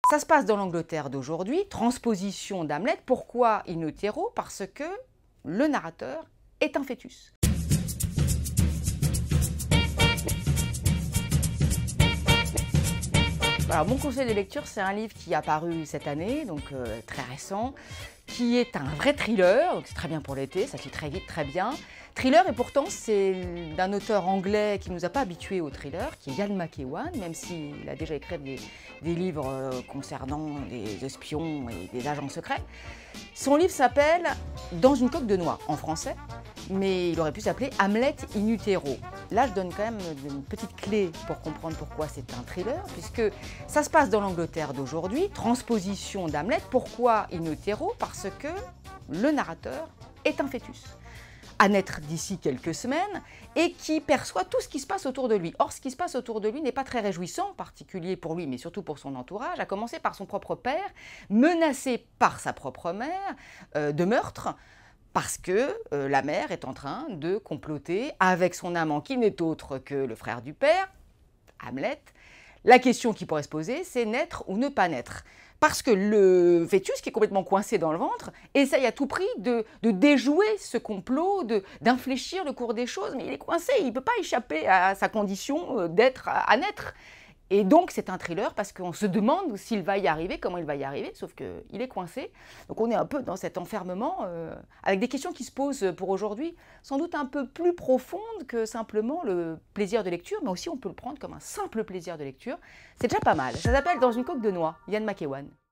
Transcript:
Ça se passe dans l'Angleterre d'aujourd'hui, transposition d'Hamlet. Pourquoi in utero? Parce que le narrateur est un fœtus. Alors, mon conseil de lecture, c'est un livre qui est apparu cette année, donc très récent, qui est un vrai thriller, donc c'est très bien pour l'été, ça se lit très vite, très bien. Thriller, et pourtant c'est d'un auteur anglais qui ne nous a pas habitués au thriller, qui est Ian McEwan, même s'il a déjà écrit des livres concernant des espions et des agents secrets. Son livre s'appelle « Dans une coque de noix » en français, mais il aurait pu s'appeler « Hamlet in utero ». Là, je donne quand même une petite clé pour comprendre pourquoi c'est un thriller, puisque ça se passe dans l'Angleterre d'aujourd'hui, transposition d'Hamlet. Pourquoi in utero? Parce que le narrateur est un fœtus, à naître d'ici quelques semaines, et qui perçoit tout ce qui se passe autour de lui. Or, ce qui se passe autour de lui n'est pas très réjouissant, en particulier pour lui, mais surtout pour son entourage, à commencer par son propre père, menacé par sa propre mère de meurtre, parce que la mère est en train de comploter avec son amant qui n'est autre que le frère du père, Hamlet. La question qui pourrait se poser, c'est naître ou ne pas naître. Parce que le fœtus, qui est complètement coincé dans le ventre, essaye à tout prix de déjouer ce complot, d'infléchir le cours des choses, mais il est coincé, il ne peut pas échapper à sa condition d'être à naître. Et donc c'est un thriller parce qu'on se demande s'il va y arriver, comment il va y arriver, sauf qu'il est coincé. Donc on est un peu dans cet enfermement avec des questions qui se posent pour aujourd'hui, sans doute un peu plus profondes que simplement le plaisir de lecture, mais aussi on peut le prendre comme un simple plaisir de lecture. C'est déjà pas mal. Ça s'appelle « Dans une coque de noix », Ian McEwan.